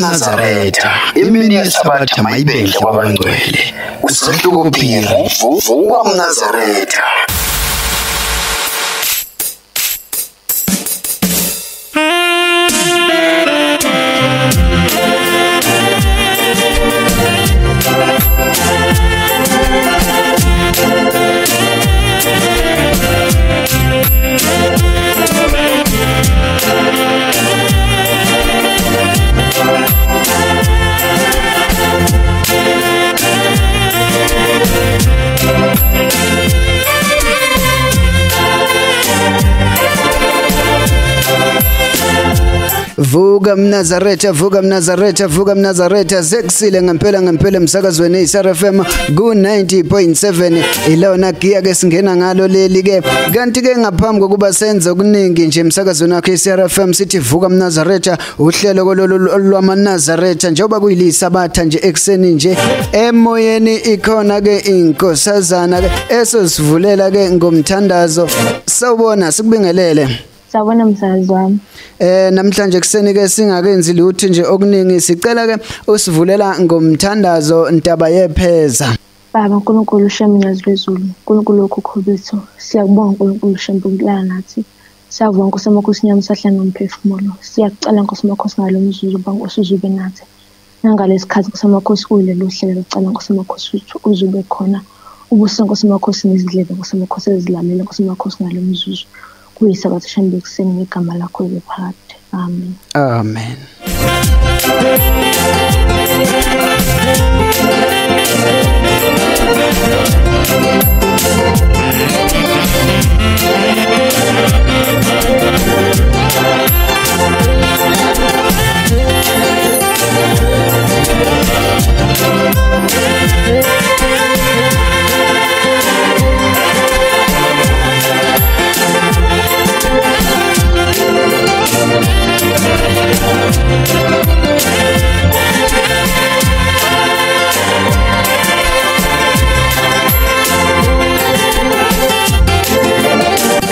Nazaretha imini yesabatha mayibenhle kwabangcwele usahluko phila vuka Nazaretha. Vuka Nazaretha, vuka Nazaretha, vuka Nazaretha. Sekusile ngempela emsakazweni iSRFM ku 90.7 ilona giya ke singena ngalo leli ke. Kanti ke ngaphambi kokuba senze okuningi nje emsakazweni wakhe iSRFM sithi vuka Nazaretha uhlelo kolwama Nazaretha njengoba kuyilisabatha nje ekseni nje emoyeni ikhona ke inkosazana ke esosivulela ke ngomthandazo. Sawubona sikubingelele. Sawubona msazi wami. Namhlanje kuseni ke singakenzi lutho nje okuningi sicela ke usivulela ngomthandazo intaba yepheza. Baba uNkulunkulu shemnyazi lwezulu, uNkulunkulu okukhobiso, siyakubonga uNkulunkulu shembulana nathi. Siyabonga Nkosi yamakhosi nyama sahlala nomphefumulo. Siyakucela Nkosi yamakhosi ngalomzuzu banga usuzube nathi. Nangalesikhathi Nkosi yamakhosi uyilelo hlelo ucela Nkosi yamakhosi uzube khona. Ubuso Nkosi yamakhosi nezidlebe Nkosi yamakhosi ezilamela Nkosi yamakhosi ngalomzuzu. Kuyisabatha shambe kuseni ngegama lakho lephakathi. Amen. Amen.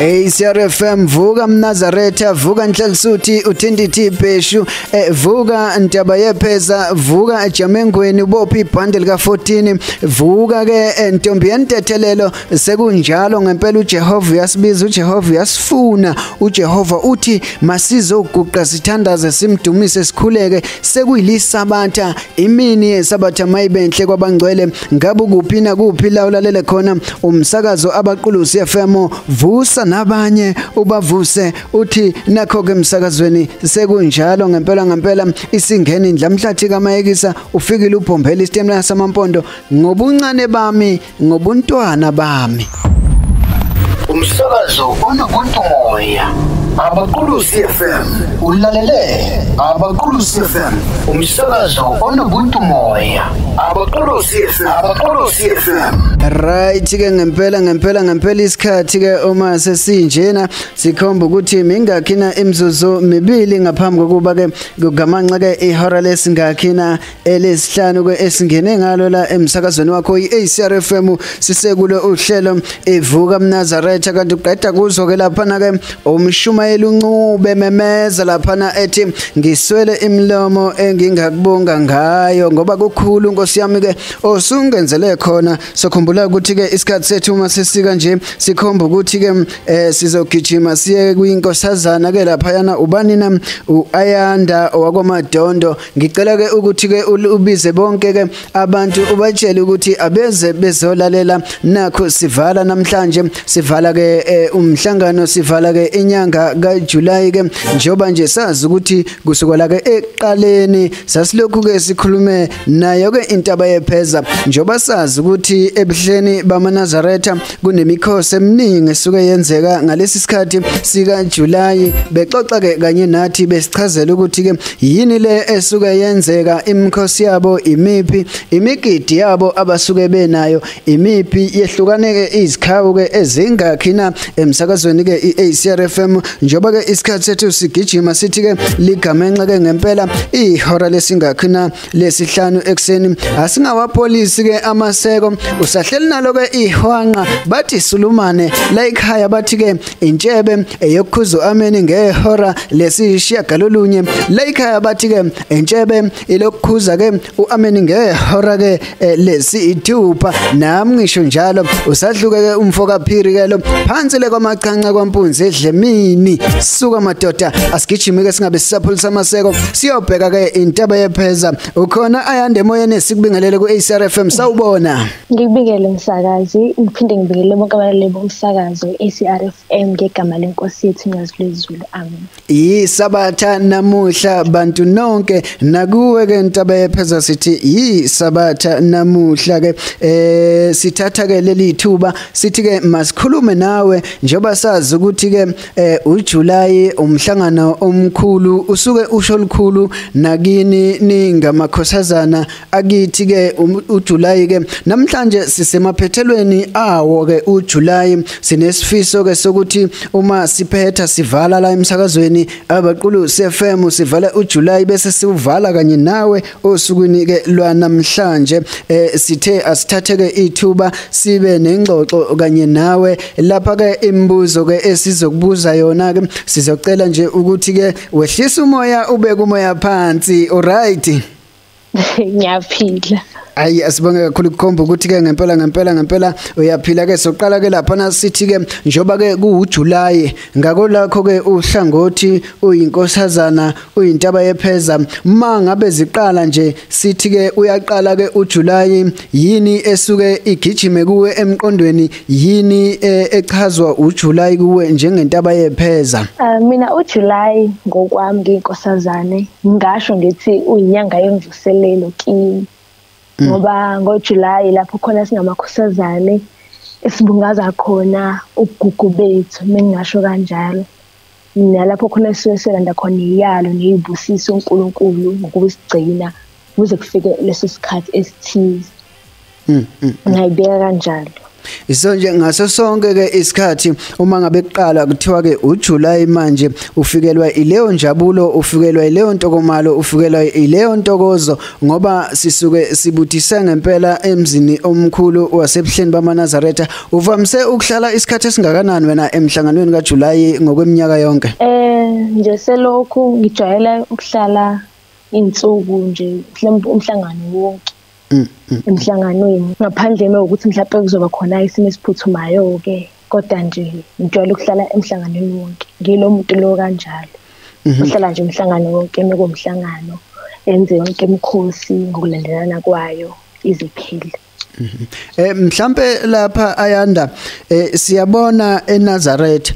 iSRFM vuka Nazaretha, vuka Nhlelisuthi uThinditi Bheshu, vuka Ntaba yepheza, vuka eJamengweni ubophi ibhande lika 14, vuka ke Ntombi yentethelelo. Sekunjalo ngempela uJehova uyasibiza, uJehova uyasifuna, uJehova uthi masizoguqa sithandaze simdumise sikhuleke. Sekuyisabatha imini yesabatha mayibenhle kwabangcwele. Ngabe kuphi na kuphi la ulalele khona umsakazo abaqulusi FM, vusa nabanye ubavuse uthi nakho ke emsakazweni sekunjalo ngempela isingena indlamhlathi kaMayekisa ufikile ubhombela isitemla samampondo ngobuncane bami ngobuntwana bami. Umsakazo onobuntu moya abaqulusi FM ulalele abaqulusi FM umsakazo onobuntu moya abaqulusi FM. Right ke ngempela isikhathi ke uma sesinjena sikhomba ukuthi mingakhina imizuzu mibili ngaphambi kokuba ke kugamanxa ke ihora lesingakhina elesihlanu ke esingene ngalo la emsakazweni wakho iSRFM sisekulo uhlelo evuka Nazaretha. Kanti uqeda kuzo ke lapha na ke umshumayeli uncube memeza lapha na ethi ngiswele imlomo engingakubonga ngayo ngoba kukhulu Nkosi yami ke osungenzele khona. Sokhumbula ukuthi ke isikhathi sethu uma sesika nje sikhomba ukuthi ke sizogijima siye kwinkosazana ke lapha yana ubani na uAyanda owakwaMadondo. Ngicela ke ukuthi ke ubize bonke ke abantu ubatshele ukuthi abeze bezolalela nakho sivala namhlanje sivala ke umhlangano sivala ke inyanga kaJuly ke njoba nje sazi ukuthi kusukela ke eqaleni sasilokhu ke sikhulume nayo ke intaba yepheza njoba sazi ukuthi ebuhleni bamaNazaretha kunemikhosi eminingi esuke yenzeka ngalesi sikhathi sika July. Bexoxa ke kanye nathi besichazela ukuthi ke yini le esuke yenzeka, imikhosi yabo imiphi, imigidi yabo abasuke benayo imiphi, yehlukane ke izikhawu ke ezingakhina emsakazweni ke iSRFM njoba ke isikhathi sethu sigijima sithi ke ligamenxa ke ngempela ihora lesingakhina lesihlanu ekseni asingawapolisi ke amaseko usahleli nalo ke ihwanqa bathi sulumane la ekhaya bathi ke intshebe eyokukhuza ameni ngehora lesishiyagalolunye la ekhaya bathi ke intshebe ilokukhuza ke uameni ngehora ke lesithupha nami ngisho njalo usadluke ke umfoka phiri ke lo phansi le kwamaqhanqa kwampunzi edlemini suka madoda asigijime ke singabe sisapholisa amaseko siyobheka ke intaba yepheza ukhona ayande emoyeni esikubingelele ku ACRFM sawubona Ngikubikele umsakazi ngiphinde ngibikele bonke abalaleli bomsakazo ACRFM ngegama lenkosi yethu Nyazulezulu amen Yisabatha namuhla bantu nonke nakuwe ke intaba yepheza sithi yisabatha namuhla ke sithatha ke leli thuba sithi ke masikhulume nawe njoba sazi ukuthi ke uJuly umhlangano omkhulu usuke usho likhulu nakini ningamakhosazana akithi ke uJuly ke namhlanje sisemaphethelweni awo ke uJuly sinesifiso ke sokuthi uma siphetha sivala la emsakazweni abaqulu CFM sivala uJuly bese siuvala kanye nawe osukwini ke lwanamhlanje sithe asithathe ke ithuba sibe nengxoxo kanye nawe lapha ke imibuzo ke esizokubuza yona ke sizocela nje ukuthi ke wehlisa umoya ubeke umoya phansi alright Ngiyaphila Ayi asibonge kakhulu kukhomba ukuthi ke ngempela uyaphila ke soqala ke lapha nasithi ke njoba ke kuJuly ngako lakho ke uhlangothi uyinkosazana uyintaba yepheza mangabe ziqala nje sithi ke uyaqala ke uJuly yini esuke igijime kuwe emqondweni yini echazwa uJuly kuwe njengentaba yepheza mina uJuly ngokwami nginkosazane ngisho ngithi uyinyanga yemvuselelo kimi ngoba ngoJuly lapho khona singamakhosazane esibungaza khona ugugu bethu mengingasho kanjalo nalapho khona siselanda khona iyalo neyibusiso uNkulunkulu ngokusigcina kuze kufike leso sikhathi esithize ngayibeka kanjalo Iso nje ngaso sonke ke isikhathi uma ngabe kuqala kuthiwa ke uJuly manje ufikelwa ileyo njabulo ufikelwa ileyo ntokomalo ufikelwa ileyo ntokozo ngoba sisuke sibuthise ngempela emzini omkhulu wasebuhleni bamaNazaretha uvamise ukuhlala isikhathi esingakanani wena emhlanganweni kaJuly ngokweminyaka yonke nje selokhu ngijwayele ukuhlala insuku nje mhlawumbe umhlangano wonke emhlanganweni ngaphandle ukuthi mhlawumbe kuzoba khona isimo esiphuthumayo ke kodwa nje ngijwayele ukuhlala emhlanganweni wonke ngilo muntu lo kanjalo uhlala nje umhlangano wonke mekomhlangano enze yonke imikhosi ngokulandelana kwayo iziphile mhlambe lapha ayanda siyabona eNazaretha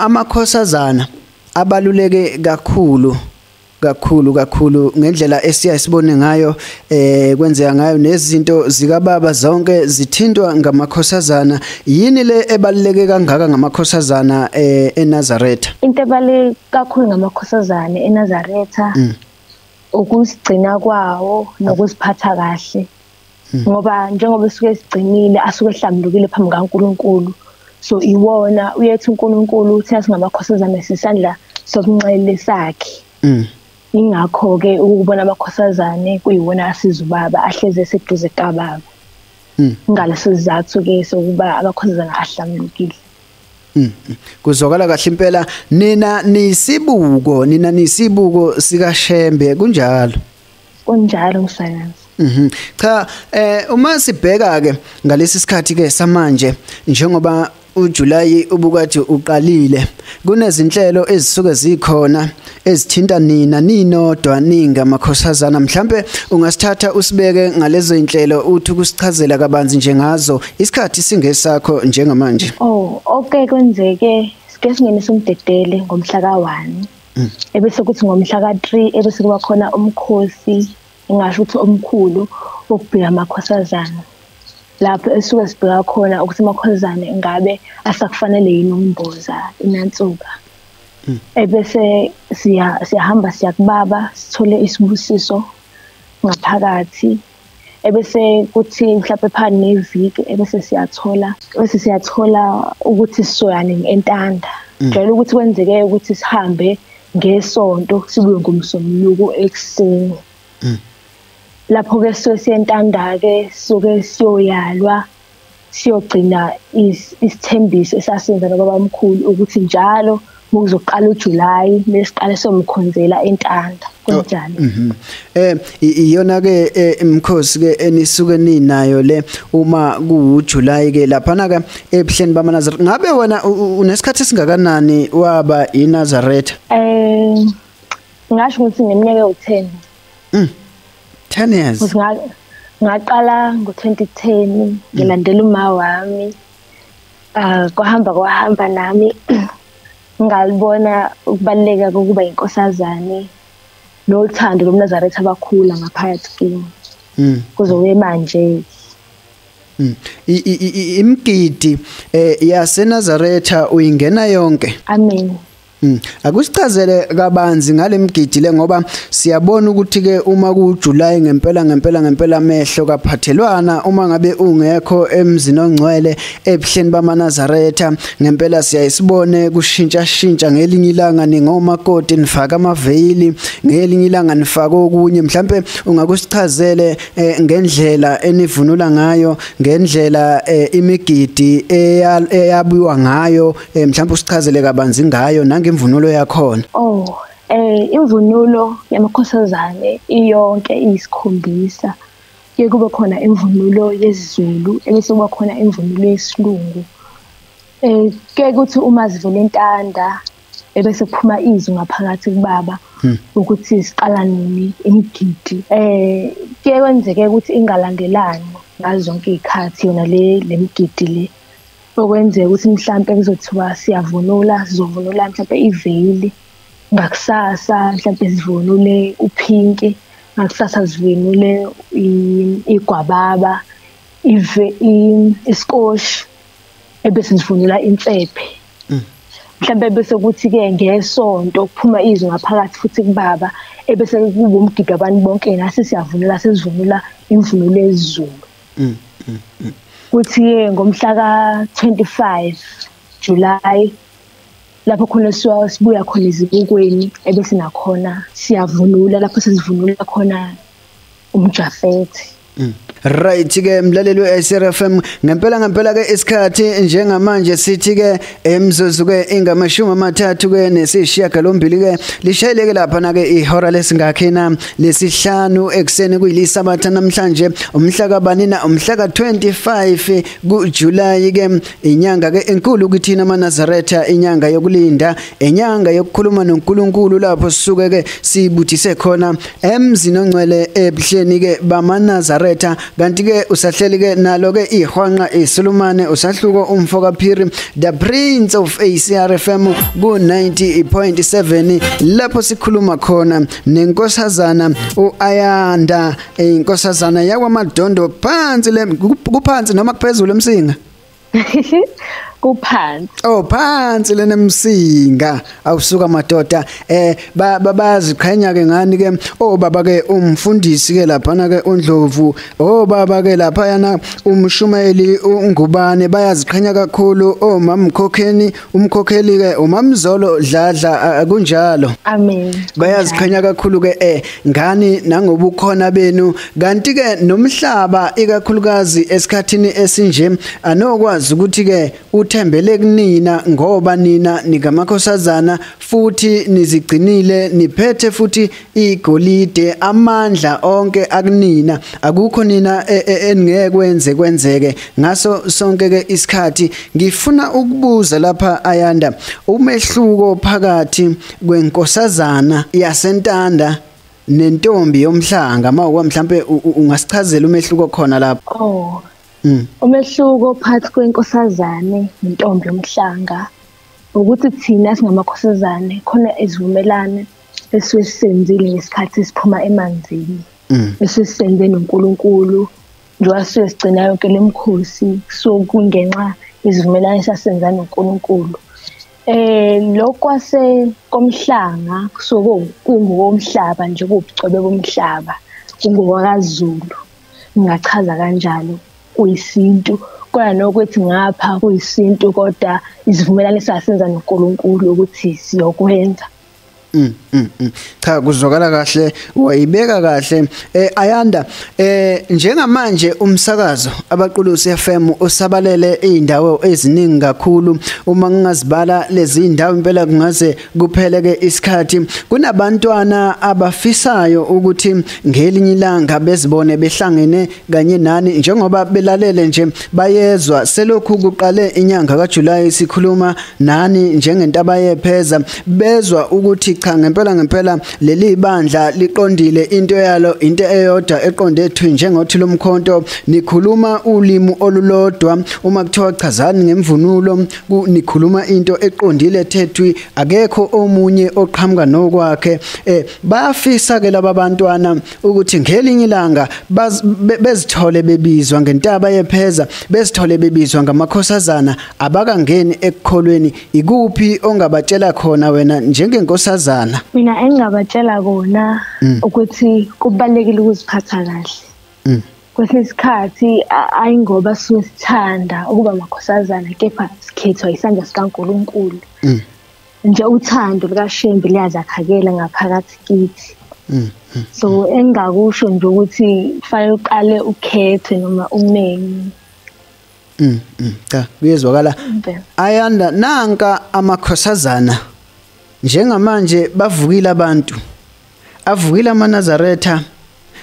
amakhosazana abaluleke kakhulu ngendlela esiyasibone ngayo kwenzeka ngayo nezinto zikababa zonke zithintwa ngamakhosazana yini le ebaluleke kangaka ngamakhosazana eNazaretha into ebaluleke kakhulu ngamakhosazana eNazaretha ukusigcina kwawo nokuziphatha kahle ngoba njengoba suke sigcinile asuke ehlambulukile phambi kaNkulunkulu so iwona uyethi uNkulunkulu uthi asingamakhosazana sisandla sobunxele sakhe ingakho ke ukubona amakhosazane kuyiwona asizubaba ahleze seduze kababa ngaleso sizathu ke sokuba abakhosazana ahlamukile kuzokala kahle impela nina nisibuko sika Shembe kunjalo msakazi cha uma sibheka ke ngalesi sikhathi ke samanje njengoba uJuly ubukathi uqalile kunezinhlelo ezisuke zikhona ezithinta nina ninodwa ningamakhosazana mhlambe ungasithatha usibeke ngalezo inhlelo uthi kusichazela kabanzi njengazo isikhathi singesakho njengamanje okay kwenzeke sike singenisa umdedele ngomhla ka1 ebese kuthi ngomhla ka3 ebese kuba khona umkhosi ngisho ukuthi omkhulu ukubheka amakhosazana lapho esuke sibheka khona ukuthi amakhosazana ngabe asakufanele yini umboza inansuka ebese siyahamba siyakubaba sithole isibusiso ngaphakathi ebese kuthi mhlawumbe phakathi neviki ebese siyathola ukuthi sisoyane entanda Jwayele ukuthi kwenzeke ukuthi sihambe ngesonto sibuye ngomsombuluko ekseni. Lapho ke siyentanda ke soke siyoyalwa siyogcina isithembiso esasenza nobabamkhulu ukuthi njalo mukuzoqala uJuly lesiqale somkhonzela entanda kunjalo. Iyona ke imkhosi ke enisuke ninayo le uma kuJuly ke laphana ke ebuhleni bamaNazaretha. Ngabe wena unesikhathi singakanani waba iNazaretha? Ngasho ukuthi ngeminyaka u10. 10 years. Ngaqala ngo2010 ngilandela uma wami. Kwahamba nami ngalibona ukubaleka kokuba inkosazane nothando lomNazaretha abakhula ngaphakathi kimi. Kuzowe manje. Imgidi yaseNazaretha uyingena yonke. Amen. Akusichazele kabanzi ngalemgidi le ngoba siyabona ukuthi ke uma kuJuly ngempela amehlo kaphathelwana uma ngabe ungekho emzini ongcwele ebuhleni bamaNazaretha ngempela siyayisibone kushintsha ngelinye ilanga ningomakoti nifaka amaveyili ngelinye ilanga nifaka okunye mhlambe ungakusichazele ngendlela enivunula ngayo ngendlela imigidi eyabiwa ngayo mhlambe usichazele kabanzi ngayo imvunulo yakhona. Imvunulo yamakhosazane iyonke iyisikhombisa. Ke kube khona imvunulo yesiZulu ebese kuba khona imvunulo yesilungu. Ke kuthi uma zivela entanda ebese kuphuma izwi ngaphakathi kubaba ukuthi siqala nini imigidi. Ke kwenzeke ukuthi ingalandelani ngazo zonke izikhathi yona le migidi le. Okwenzeka ukuthi mhlambe kuzothiwa siyavunula sizovunula mhlambe iveli ngakusasa mhlambe sivunule upinki ngakusasa sivunule igwababa iskosh ebese sivunula insephe mhlambe bese kuthi ke ngesonto kuphuma izwi ngaphakathi futhi kubaba ebese kuba umgidi abantu bonke nasi siyavunula sesivunula imvunulo yesiZulu. Kuthi ngomhla ka25 July lapho khona sibuya khona izibukweni ebese nakhona siyavunula lapho sesivunula khona umjafeti. Right ke mlaleli weSRFM ngempela ke isikhathi njengamanje sithi ke emzuzu ke ingamashumi amathathu ke nesishiyagalombili ke lishayeleke lapha na ke ihora lesingakhina lesihlanu ekseni kuyisabatha namhlanje umhla kabanina umhla ka25 kuJuly ke inyanga ke enkulu kuthina amaNazaretha inyanga yokulinda inyanga yokukhuluma noNkulunkulu lapho sisuke ke sibuthise khona emzini ongcwele ebuhleni ke bamaNazaretha. Kanti ke usahleli ke nalo ke ihwanqa iSulumane usahluko umfoka Phiri the Prince of ACRFM ku 90.7 lapho sikhuluma khona nenkosazana uAyanda inkosazana yakwamadondo phansi le kuphansi noma kuphezulu emsinga kuphansi phansi lenemsinga awusuka madoda baziqhenya ke ngani ke baba ke umfundisi ke lapha na ke uNdlovu baba ke lapha yana umshumayeli uNgubane bayaziqhenya kakhulu mamkhokheni umkhokheli ke uMamzolo Dladla kunjalo. Amen. Bayaziqhenya kakhulu ke ngani nangobukhona benu kanti ke nomhlaba ikakhulukazi esikhathini esinje anokwazi ukuthi ke uthembele kunina ngoba nina nikamakhosazana futhi nizigcinile niphethe futhi igolide amandla onke akunina akukho nina engeke kwenzeke ngaso sonke ke isikhathi ngifuna ukubuza lapha Ayanda umehluko phakathi kwenkosazana yasentanda nentombi yomhlanga mawuka mhlambe ungasichazela umehluko khona lapho. Umehluko phakathi kwenkosazane nentombi yomhlanga ukuthi thina singamakhosazane khona ezivumelane esisenzile ngesikhathi siphuma emanzini esisenze noNkulunkulu njengoba sigcina yonke lemkhosi so kungenxa izivumelane sasenza noNkulunkulu lokwase komhlanga so kungokomhlaba nje kubucwebe bomhlaba kungowakaZulu ngingachaza kanjalo kuyisintu kodwa nokuthi ngapha kuyisintu kodwa isivumelwano sasenza noNkulunkulu ukuthi siyokwenza. Cha kuzwakala kahle wayibeka kahle Ayanda njengamanje umsakazo abaqulusi FM usabalele indawo eziningi kakhulu uma ngingazibala lezi indawo impela kungaze kupheleke isikhathi kunabantwana abafisayo ukuthi ngelinye ilanga bezibone behlangene kanye nani njengoba belalele nje bayezwa selokhu kuqale inyanga kaJuly sikhuluma nani njengentaba yepheza bezwa ukuthi cha ngempela leli bandla liqondile into yalo into eyodwa eqonde ethu njengothi lomkhonto nikhuluma ulimi olulodwa uma kuthiwa chazani ngemvunulo nikhuluma into eqondile ethethwi akekho omunye oqhamuka nokwakhe bayafisa ke laba bantwana ukuthi ngelinye ilanga bezithole bebizwa ngentaba yepheza bezithole bebizwa ngamakhosazana abakangeni ekukholweni ikuphi ongabatshela khona wena njengenkosazana Mina engingabatshela kona ukuthi kubalekile ukuziphatha kahle. Kwesinye isikhathi ayingoba sithanda ukuba amakhosazana kepha sikhethwa isandla sikaNkulunkulu. Nje uthando likaShembe liyazakhakela ngaphakathi kithi. So engakusho nje ukuthi kufanele uqale ukhethe noma umenye. Cha kuyezwakala Ayanda nanka amakhosazana njengamanje bavukile abantu avukile amaNazaretha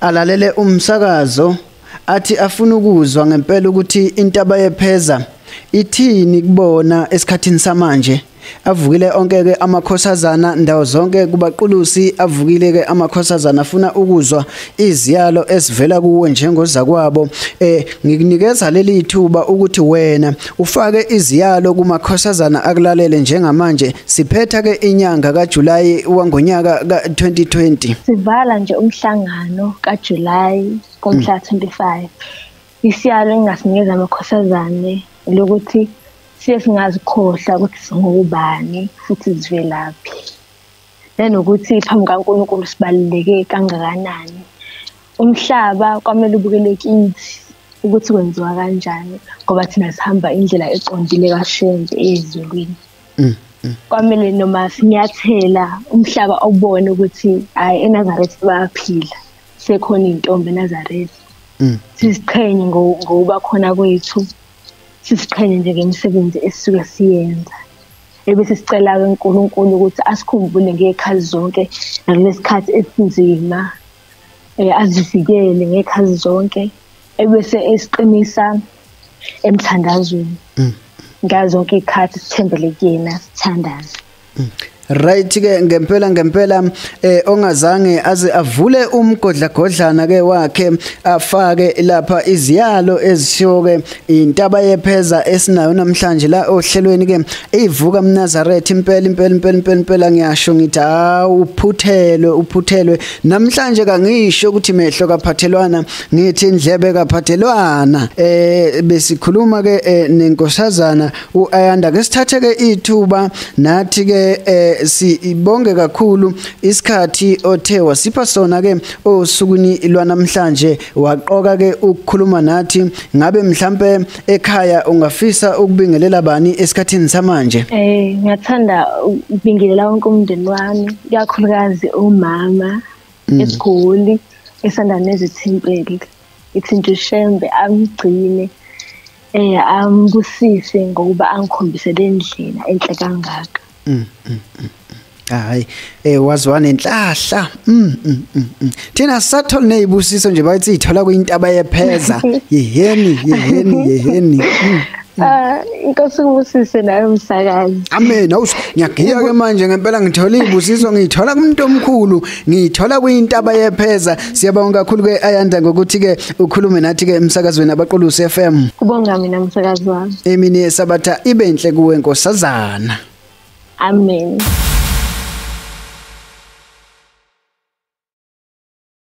alalele umsakazo athi afuna ukuzwa ngempela ukuthi intaba yepheza ithini kubona esikhathini samanje avukile onke ke amakhosazana ndawo zonke kubaqulusi avukile ke amakhosazana afuna ukuzwa iziyalo esivela kuwe njengoza kwabo ngikunikeza leli thuba ukuthi wena ufake iziyalo kumakhosazana akulalele njengamanje siphetha ke inyanga kaJuly wangonyaka ka2020 sivala nje umhlangano kaJuly komhla 25 isiyalo engasinikeza amakhosazane lokuthi singazikhohla ukuthi singubani futhi sivelaphi nanokuthi phambi kaNkulunkulu sibaluleke kangakanani umhlaba kwamele ubukele kithi ukuthi kwenziwa kanjani ngoba thina sihamba indlela eqondile kaShembe ezulwini kwamele noma sinyathela umhlaba ubone ukuthi hayi eNazaretha bayaphila sekhona intombi eNazaretha sisiqhenye ngoba khona kwethu sisiqhenye nje ngemisebenzi esisuke siyenza ebese sicela uNkulunkulu ukuthi asikhumbule ngekhazi zonke nalesikhathi esinzima azivikele ngekhazi zonke ebese esiqinisa emthandazweni ngazonke ikhathi sithembele kuyena sithandaze Right ke ngempela ongazange aze avule umgodlagodlana ke wakhe afake lapha iziyalo ezishoke intaba yepheza esinayo namhlanje la ohlelweni ke ivuka mNazaretha impela ngiyasho ngithi uphuthelwe namhlanje kangisho ukuthi mehlo kaphathelwana ngithi indlebe kaphathelwana besikhuluma ke nenkosazana uAyanda ke sithathe ke ithuba nathi ke sibonge kakhulu isikhathi othe wasipha sona ke osukuni lwanamhlanje waqoka ke ukukhuluma nathi ngabe mhlambe ekhaya ungafisa ukubingelela bani esikhathini samanje ngiyathanda ukubingelela wonke umndeni wami kakhulukazi umama esigoli esanda nezithempeli ithinto Shembe amgcine ambusise ngoba angikhombise lendlela enhle kangaka hayi wazwana enhlahla thina sathole nezibusiso nje bayithi ithola kuyintaba yepheza yeheni inkosi kubusise nayo umsakazi amen ngiyagiya ke manje ngempela ngithola izibusiso ngithola kumuntu omkhulu ngithola kuyintaba yepheza siyabonga kakhulu ke Ayanda ngokuthi ke ukhulume nathi ke emsakazweni abaqulusi FM kubonga mina umsakazi wami emini yesabatha ibe enhle kuwe nkosazana amen